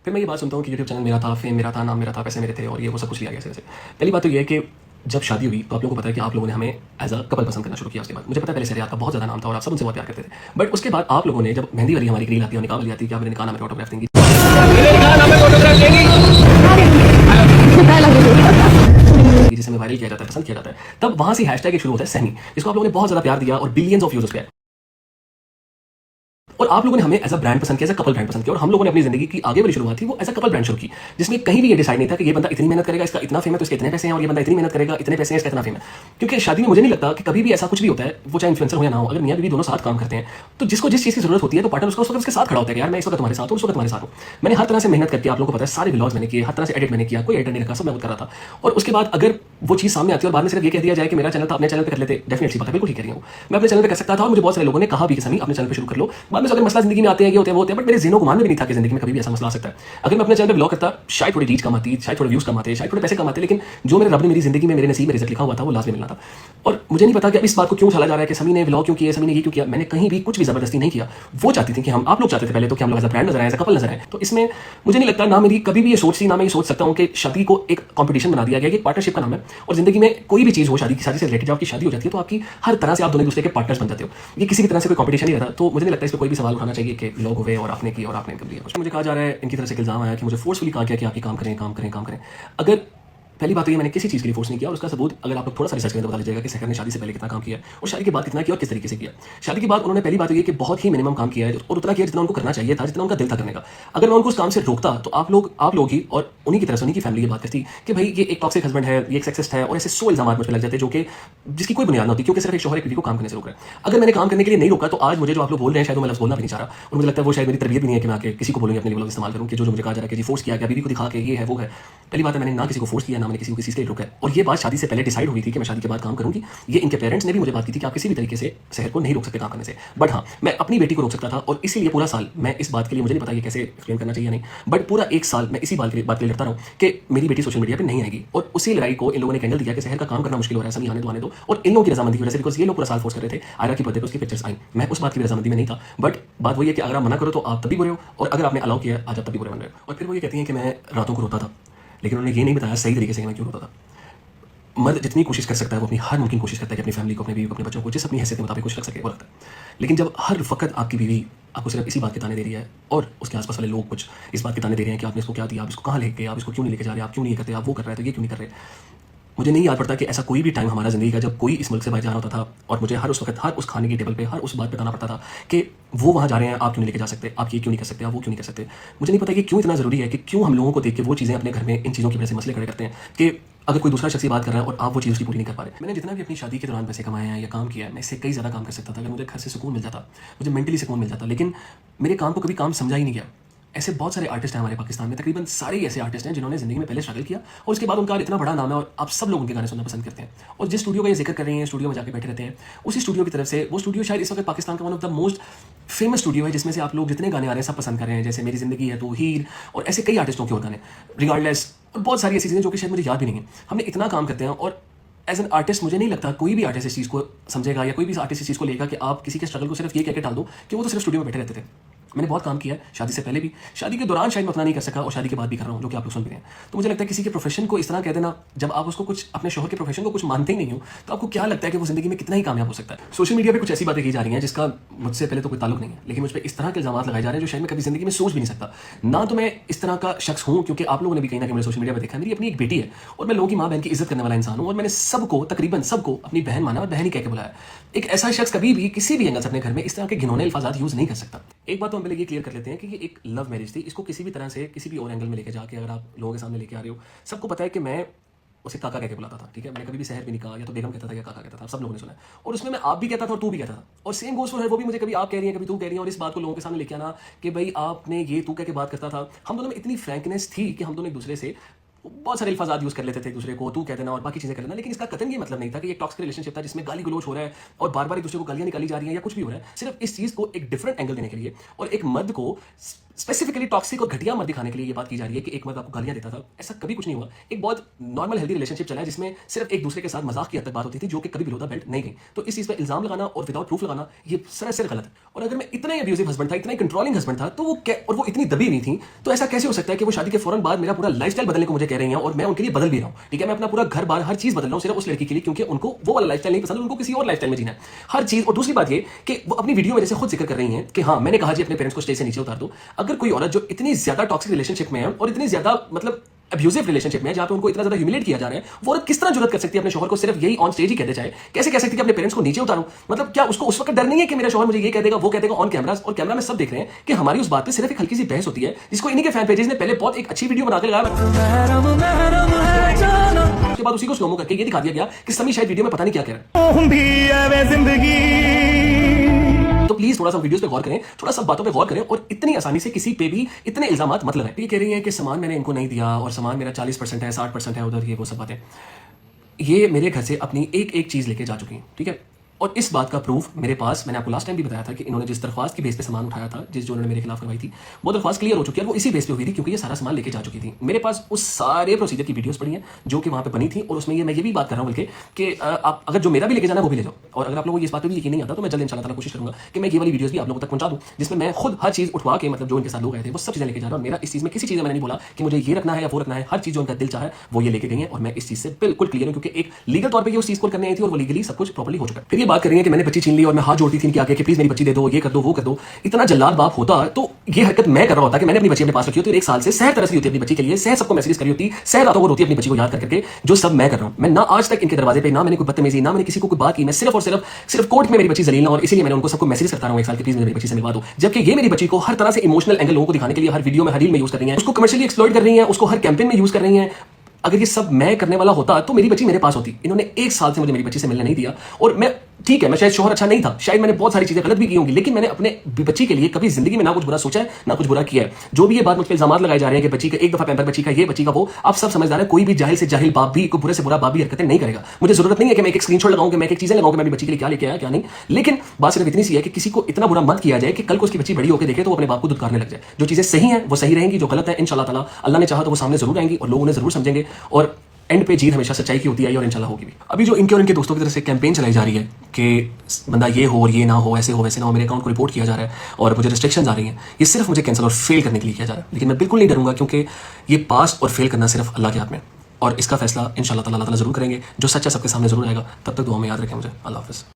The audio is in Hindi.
फिर मैं ये बात सुनता हूँ कि यूट्यूब चैनल मेरा था, फेम मेरा था, नाम मेरा था, पैसे मेरे थे और ये वो सब कुछ लिया गया ऐसे। पहली बात तो ये है कि जब शादी हुई तो आप लोगों को पता है कि आप लोगों ने हमें एज अ कपल पसंद करना शुरू किया। उसके बाद मुझे पता है पहले से आपका बहुत ज़्यादा नाम था और आप सब उनसे बहुत प्यार करते थे, बट उसके बाद आप लोगों ने जब मेहंदी वाली हमारी रील आती है, निकाह वाली आती है कि आप मेरे निकाह में फोटोग्राफ देंगी, जिसे में वायरल किया जाता है, पसंद किया जाता है, तब वहां से हैशटैग एक शुरू होता है सहनी, जिसको आप लोगों ने बहुत ज्यादा प्यार दिया और बिलियंस ऑफ व्यूज उस पर। और आप लोगों ने हमें एज अ ब्रांड पसंद किया, एज अ कपल ब्रांड पसंद किया, और हम लोगों ने अपनी जिंदगी की आगे वाली शुरुआत थी वो एज अ कपल ब्रांड शुरू की, जिसमें कहीं भी ये डिसाइड नहीं था कि ये बंदा इतनी मेहनत करेगा, इसका इतना फेम है तो इसके इतने पैसे हैं, और ये बंदा इतनी मेहनत करेगा, इतने पैसे हैं, इसका इतना फेम है। क्योंकि शादी में मुझे नहीं लगता कि कभी भी ऐसा कुछ भी होता है, वो चाहे इन्फ्लुएंसर हो या ना हो, अगर मियां बीवी दोनों साथ काम करते हैं तो जिसको जिस चीज़ की जरूरत होती है तो पार्टनर उसको उस वक्त उसके साथ खड़ा होता है, यार मैं इस वक्त तुम्हारे साथ हूँ, उस वक्त तुम्हारे साथ हूँ। मैंने हर तरह से मेहनत करके, आप लोगों को पता है, सारे व्लॉग्स मैंने किए, हर तरह से एडिट मैंने किया, कोई एडिटर नहीं रखा, सब मैं खुद कर रहा था। और उसके बाद अगर वो चीज़ सामने आती है और बाद में सिर्फ ये कह दिया जाए कि मेरा चैनल था, अपने चैनल पे कर लेते, डेफिनेटली बात है, बिल्कुल ठीक कह रही हूँ, मैं अपने चैनल पे कर सकता था। और मुझे बहुत सारे लोगों ने कहा भी कि सनी अपने चैनल पे शुरू कर लो, बाद में अगर मसला जिंदगी में आते हैं, ये होते हैं, वो होते हैं, बट मेरे ज़हनों को मान में भी नहीं था कि जिंदगी में कभी भी ऐसा मसला आ सकता है। अगर मैं अपने चैनल पे ब्लॉग करता, शायद थोड़ी रीच कमाती, शायद थोड़े व्यूज कमाते, शायद थोड़े पैसे कमाते, लेकिन जो मेरे रब ने मेरी जिंदगी में मेरे नसीब में रिजल्ट लिखा हुआ था वो लास्ट में मिलना था। और मुझे नहीं पता कि अब इस बात को क्यों चला जा रहा है कि समी ने व्लॉग क्यों किया, समी ने ये क्यों किया। मैंने कहीं भी कुछ भी जबरदस्ती नहीं किया। वो चाहती थी कि हम, आप लोग चाहते थे पहले तो कि हम लोग एज अ ब्रांड नजर आए, एज अ कपल नजर आए। तो इसमें मुझे नहीं लगता, ना मेरी कभी भी ये सोच थी, ना मैं ये सोच सकता हूँ कि शादी को एक कॉम्पिटिशन बना दिया गया कि पार्टनरशिप का नाम है। और जिंदगी में कोई भी चीज़ हो, शादी से रिलेटेड, जब आपकी शादी हो जाती है तो आपकी हर तरह से आप दोनों दूसरे के पार्टनर्स बन जाते हो। ये किसी भी तरह से कोई कॉम्पिटिशन नहीं रहता। तो मुझे नहीं लगता इस पर कोई भी सवाल उठाना चाहिए कि व्लॉग हुए और आपने की और आपने इनकम लिया। उसमें मुझे कहा जा रहा है, इनकी तरफ से इल्जाम आया कि मुझे फोर्सफुली कहा गया कि आप ये काम करें, काम करें, काम करें। अगर पहली बात तो ये, मैंने किसी चीज़ के लिए फोर्स नहीं किया, और उसका सबूत अगर आप लोग थोड़ा सा रिसर्च करें तो बता लीजिएगा कि सहर ने शादी से पहले कितना काम किया और शादी के बाद कितना किया और किस तरीके से किया। शादी के बाद उन्होंने पहली बात तो ये कि बहुत ही मिनिमम काम किया है और उतना किया जितना उनको करना चाहिए था, जितना उनका दिल था करने का। अगर मैं उनको उस काम से रोकता तो आप लोग ही और उन्हीं की तरफ से, उन्हीं की फैमिली की बात करती कि भाई ये एक टॉक्सिक हस्बैंड है, ये एक सेक्सिस्ट है, और ऐसे 100 इल्जाम मुझ पर लग जाते जो कि जिसकी कोई बुनियाद नहीं होती, क्योंकि सिर्फ एक शोहर एक बीवी को काम करने से रोक रहा है। अगर मैंने काम करने के लिए नहीं रोका तो आज मुझे जो आप लोग बोल रहे हैं, शायद मैं लफ्ज़ बोलना भी नहीं चाह रहा, और मुझे लगता है वो शायद मेरी तरबियत भी नहीं है कि मैं आके किसी को बोलूँगी अपने लिए इस्तेमाल करूँ कि जो मुझे कहा जा रहा है कि जी फोर्स किया गया, बीवी को दिखा के ये है वो है। पहली बात है, मैंने ना किसी को फोर्स किया, ना मैंने किसी को किसी से रोका है। और ये बात शादी से पहले डिसाइड हुई थी कि मैं शादी के बाद काम करूंगी। ये इनके पेरेंट्स ने भी मुझे बात की थी कि आप किसी भी तरीके से शहर को नहीं रोक सकते काम करने से, बट हाँ मैं अपनी बेटी को रोक सकता था। और इसीलिए पूरा साल मैं इस बात के लिए, मुझे नहीं पता ये कैसे एक्सप्लेन करना चाहिए नहीं, बट पूरा एक साल मैं इसी बात के लिए लड़ता रहा हूँ कि मेरी बेटी सोशल मीडिया पर नहीं आएगी। और उसी लड़ाई को इन लोगों ने कैंडल दिया कि शहर का काम करना मुश्किल हो रहा है, सभी आने दो। और इन लोगों की रजामंदी की वजह से, बिकॉज ये लोग पूरा साल फोर्स कर रहे थे, आयरा की बर्थडे पर उसकी पिक्चर्स आई, मैं उस बात की रजामंदी में नहीं था। बट बात वही है कि अगर आप मना करो तो आप तभी बुरे हो, और अगर आपने अलाउ किया आज आप तभी बुरे बन रहे हो। और फिर वो ये कहती हैं कि मैं रातों को रोता था, लेकिन उन्होंने ये नहीं बताया सही तरीके से कि मैं क्यों रोता था। मर्द जितनी कोशिश कर सकता है वो अपनी हर मुमकिन कोशिश करता है कि अपनी फैमिली को, अपने बीवी को, अपने बच्चों को जिस अपनी हैसियत के मुताबिक कुछ रख सके वो रखता है। लेकिन जब हर वक्त आपकी बीवी आपको सिर्फ इसी बात के ताने दे रही है और उसके आसपास वाले लोग कुछ इस बात के ताने दे रहे हैं कि आपने इसको क्या दिया, आप इसको कहाँ लेके, आप इसको क्यों नहीं लेके जा रहे, आप क्यों नहीं करते, आप वो कर रहे हैं तो ये क्यों नहीं कर रहे। मुझे नहीं याद पड़ता कि ऐसा कोई भी टाइम हमारा ज़िंदगी का जब कोई इस मुल्क से बाहर जा रहा होता था और मुझे हर उस वक्त, हर उस खाने की टेबल पे, हर उस बात पे बताना पड़ता था कि वो वहाँ जा रहे हैं, आप क्यों नहीं लेके जा सकते, आप ये क्यों नहीं कर सकते, आप वो क्यों नहीं कर सकते। मुझे नहीं पता कि क्यों इतना ज़रूरी है कि क्यों हम लोगों को देख के वो चीज़ें अपने घर में इन चीज़ों की वजह से मसले खड़े करते हैं कि अगर कोई दूसरा शख्स बात कर रहा है और आप वो चीज़ उसकी पूरी नहीं कर पा रहे। मैंने जितना भी अपनी शादी के दौरान पैसे कमाए हैं या काम किया है, मैं इससे कई ज़्यादा काम कर सकता था अगर मुझे घर से सुकून मिल जाता, मुझे मेंटली सुकून मिल जाता। लेकिन मेरे काम को कभी काम समझा ही नहीं गया। ऐसे बहुत सारे आर्टिस्ट हैं हमारे पाकिस्तान में, तकरीबन सारे ऐसे आर्टिस्ट हैं जिन्होंने ज़िंदगी में पहले स्ट्रगल किया और उसके बाद उनका इतना बड़ा नाम है और आप सब लोग उनके गाने सुनना पसंद करते हैं। और जिस स्टूडियो का ये जिक्र कर रही हैं, स्टूडियो में जाके बैठे रहते हैं, उसी स्टूडियो की तरफ से, वो स्टूडियो शायद इस वक्त पाकिस्तान का one of the most famous studio है, जिसमें से आप लोग जितने गाने आ रहे हैं सब पसंद कर रहे हैं, जैसे मेरी ज़िंदगी है तो, हीर, और ऐसे कई आर्टिस्टों के और गाने, रिगार्डलेस, और बहुत सारी ऐसी चीज़ें जो कि शायद मुझे याद भी नहीं है। हमने इतना काम करते हैं और एज एन आर्टिस्ट मुझे नहीं लगता कोई भी आर्टिस्ट इस चीज़ को समझेगा या कोई भी आर्टिस्ट इस चीज़ को लेगा कि आप किसी के स्ट्रगल को सिर्फ ये कह के टाल दो कि वो तो सिर्फ स्टूडियो में बैठे रहते थे। मैंने बहुत काम किया है, शादी से पहले भी, शादी के दौरान शायद मैं उतना नहीं कर सका और शादी के बाद भी कर रहा हूँ, जो कि आप लोग सुन भी रहे हैं। तो मुझे लगता है किसी के प्रोफेशन को इस तरह कह देना, जब आप उसको कुछ, अपने शोहर के प्रोफेशन को कुछ मानते ही नहीं हो, तो आपको क्या लगता है कि वो जिंदगी में कितना ही कामयाब हो सकता है। सोशल मीडिया पे कुछ ऐसी बातें की जा रही हैं जिसका मुझसे पहले तो कोई ताल्लुक नहीं है, लेकिन मुझ पर इस तरह के इल्जाम लगाए जा रहे हैं जो शायद मैं कभी जिंदगी में सोच भी नहीं सकता। ना तो मैं इस तरह का शख्स हूँ, क्योंकि आप लोगों ने भी कहीं ना कहीं मुझे सोशल मीडिया पर देखा, मेरी अपनी एक बेटी है और मैं लोगों की माँ बहन की इज्जत करने वाला इंसान हूँ, और मैंने सबको, तकरीबन सबको अपनी बहन माना और बहन ही कह के बुलाया। एक ऐसा शख्स कभी भी किसी भी एंगल से अपने घर में इस तरह के घिनौने अल्फाजात यूज नहीं कर सकता। एक बात तो हम पहले ये क्लियर कर लेते हैं कि ये एक लव मैरिज थी, इसको किसी भी तरह से, किसी भी और एंगल में लेके जाके अगर आप लोगों के सामने लेके आ रहे हो, सबको पता है कि मैं उसे काका कह के बुलाता था, ठीक है। मैंने कभी भी शहर भी नहीं कहा, या तो बेगम कहता था या काका कहता था, सब लोगों ने सुना है। और उसमें मैं आप भी कहता था और तू भी कहता था, और सेम गोज फॉर हर, वो भी मुझे कभी आप कह रही है, कभी तू कह रही है, और इस बात को लोगों के सामने लेके आना कि भाई आपने ये तू कह के बात करता था। हम दोनों में इतनी फ्रैंकनेस थी कि हम दोनों एक दूसरे से बहुत सारे अल्फाजात यूज कर लेते थे, एक दूसरे को तू कह देना और बाकी चीजें कर लेना, लेकिन इसका कतन ये मतलब नहीं था कि एक टॉक्सिक रिलेशनशिप था जिसमें गाली गलोच हो रहा है और बार बार एक दूसरे को गालियां निकाली जा रही हैं या कुछ भी हो रहा है। सिर्फ इस चीज को एक डिफरेंट एंगल देने के लिए और एक मर्द को स्पेसिफिकली टॉक्सिक और घटिया मत दिखाने के लिए ये बात की जा रही है कि एक मर्द आपको गालियां देता था। ऐसा कभी कुछ नहीं हुआ। एक बहुत नॉर्मल हेल्दी रिलेशनशिप चला है जिसमें सिर्फ एक दूसरे के साथ मजाक की हद तक बात होती थी, जो कि कभी बिलो द बेल्ट नहीं गई। तो इस चीज पर इल्जाम लगाना और विदाउट प्रूफ लगाना ये सरासर गलत है। और अगर मैं इतना ही अब्यूजिव हस्बैंड था, इतना ही कंट्रोलिंग हस्बैंड था, तो वो इतनी दबी नहीं थी, तो ऐसा कैसे हो सकता है कि वो शादी के फौरन बाद मेरा पूरा लाइफस्टाइल बदलने को मुझे कह रही हैं और मैं उनके लिए बदल भी रहा हूं। ठीक है, मैं अपना पूरा घर बार हर चीज बदल रहा हूं सिर्फ उस लड़की के लिए, क्योंकि उनको वो वाला लाइफस्टाइल नहीं पसंद, उनको किसी और लाइफस्टाइल में जीना है हर चीज। और दूसरी बात ये कि वो अपनी वीडियो में जैसे खुद जिक्र कर रही हैं कि हाँ, मैंने कहा जी अपने पेरेंट्स को स्टेज से नीचे उतार दो। अगर कोई औरत जो इतनी ज्यादा टॉक्सिक रिलेशनशिप में है और इतनी ज्यादा मतलब अब्यूजिव रिलेशनशिप में, जहां पे उनको इतना ज्यादा ह्यूमिलेट किया जा रहा है, वो औरत किस तरह जुर्रत कर सकती है अपने शौहर को सिर्फ यही ऑन स्टेज ही कहते चाहे? कैसे कह सकती है कि अपने पेरेंट्स को नीचे उतारूं? मतलब क्या उसको उस वक्त डर नहीं है कि मेरा शौहर मुझे ये कह देगा, वो कह देगा ऑन कैमरा, और कैमरा में सब देख रहे हैं कि हमारी उस बात पे सिर्फ एक हल्की सी बहस होती है, जिसको इन्हीं के फैन पेजेस ने पहले बहुत एक अच्छी वीडियो बना के लगाया, उसके बाद उसी को स्लोमो करके ये दिखा दिया गया कि समी शायद वीडियो में पता नहीं क्या कह रहा है। तो प्लीज थोड़ा सा वीडियोस पे गौर करें, थोड़ा सा बातों पे गौर करें और इतनी आसानी से किसी पे भी इतने इल्जामात मत लगाएं। ये कह रही है कि सामान मैंने इनको नहीं दिया और सामान मेरा 40% है, 60% है उधर, ये वो सब बातें। ये मेरे घर से अपनी एक एक चीज लेके जा चुकी हैं, ठीक है। और इस बात का प्रूफ मेरे पास, मैंने आपको लास्ट टाइम भी बताया था कि इन्होंने जिस दरख्वास्त की बेस पे सामान उठाया था, जो उन्होंने मेरे खिलाफ करवाई थी, वो दरख्वास्त क्लियर हो चुकी है। वो इसी बेस पे हुई थी क्योंकि ये सारा सामान लेके जा चुकी थी। मेरे पास उस सारे प्रोसीजर की वीडियोस पड़ी हैं जो कि वहां पे बनी थी, और उसमें मैं ये भी बात कर रहा हूं बल्कि कि आप अगर जो मेरा भी लेके जाना है वो भी ले जाओ। और अगर आप लोगों को इस बात पर भी यकीन नहीं आता तो मैं जल्द इंशाल्लाह ताला कोशिश करूंगा कि मैं ये वाली वीडियोस भी आप लोगों तक पहुंचा दूं, जिसमें मैं खुद हर चीज उठवा के, मतलब जो इनके साथ लोग आए थे वो सब चीजें लेके जा रहा हूं। मेरा इस चीज में किसी चीज में मैंने नहीं बोला कि मुझे ये रखना है या वो रखना है। हर चीज जो उनका दिल चाहा है वो ये लेके गई है और मैं इस चीज से बिल्कुल क्लियर हूं, क्योंकि एक लीगल तौर पर ये उस चीज को करने आई थी और वो लीगली सब कुछ प्रॉपर्ली हो चुका है। फिर ये बात कर रही है कि मैंने बच्ची छीन ली और मैं हाथ जोड़ती थी इनके आगे कि प्लीज मेरी बच्ची दे दो, ये कर दो, वो कर दो। इतना जल्लाद बाप होता तो ये हरकत मैं कर रहा होता कि मैंने अपनी बच्ची अपने पास रखी होती और एक साल से सहर तरस रही होती अपनी बच्ची के लिए, सहर सबको मैसेज करी होती, सहर रातों को रोती अपनी बच्ची को याद करके, जो सब मैं कर रहा हूं। मैं ना आज तक इनके दरवाजे पे, ना मैंने कोई बदतमीजी, ना मैंने किसी को कोई बात की, मैं सिर्फ और सिर्फ कोर्ट में मेरी बच्ची जलील, और इसीलिए मैंने उनको सबको मैसेज करता रहा हूं एक साल की, प्लीज मेरी बच्ची से मिलवा दो। जबकि ये मेरी बच्ची को हर तरह से इमोशनल एंगल लोगों को दिखाने के लिए हर वीडियो में, हर रील में यूज कर रही है, उसको कमर्शियली एक्सप्लॉइट कर रही है, उसको हर कैंपेन में यूज कर रही है। अगर ये सब मैं करने वाला होता तो मेरी बच्ची मेरे पास होती। इन्होंने एक साल से मुझे मेरी बच्ची से मिलने नहीं दिया। और मैं, ठीक है, मैं शायद शौहर अच्छा नहीं था, शायद मैंने बहुत सारी चीजें गलत भी की होंगी, लेकिन मैंने अपने बच्ची के लिए कभी जिंदगी में ना कुछ बुरा सोचा है, ना कुछ बुरा किया है। जो भी ये बात मुझ पर इल्जाम लगाए जा रहे हैं कि बच्ची का एक दफा पैम्पर, बच्ची का ये, बच्ची का वो, आप सब समझदार है। कोई भी जाहिल से जाहिल बाप भी, कोई बुरे से बुरा बाप भी हरकतें नहीं करेगा। मुझे जरूरत नहीं है कि मैं एक स्क्रीनशॉट लगाऊं, कि मैं एक चीजें लगाऊं कि मैं अपनी बच्ची के लिए क्या लेके आया क्या नहीं। लेकिन बात सिर्फ इतनी सी है कि किसी को इतना बुरा मत किया जाए कि कल को उसकी बच्ची बड़ी होकर देखे तो वो अपने बाप को दुत्कारने लग जाए। जो चीजें सही हैं वो सही रहेंगी, जो गलत है इंशाल्लाह ताला अल्लाह ने चाहा तो वो सामने जरूर आएंगी और लोग उन्हें जरूर समझेंगे, और एंड पे जीत हमेशा सच्चाई की होती है और इंशाल्लाह होगी भी। अभी जो इनके और इनके दोस्तों की तरफ से कैंपेन चलाई जा रही है कि बंदा ये हो और ये ना हो, ऐसे हो वैसे ना हो, मेरे अकाउंट को रिपोर्ट किया जा रहा है और मुझे रिस्ट्रिक्शंस आ रही हैं, ये सिर्फ मुझे कैंसिल और फेल करने के लिए किया जा रहा है। लेकिन मैं बिल्कुल नहीं डरूंगा, क्योंकि ये पास और फेल करना सिर्फ अल्लाह के हाथ में, और इसका फैसला इंशाल्लाह ताला जरूर करेंगे। जो सच्चा सबके सामने जरूर आएगा। तब तक दुआ में याद रखें मुझे। अल्लाह हाफिज़।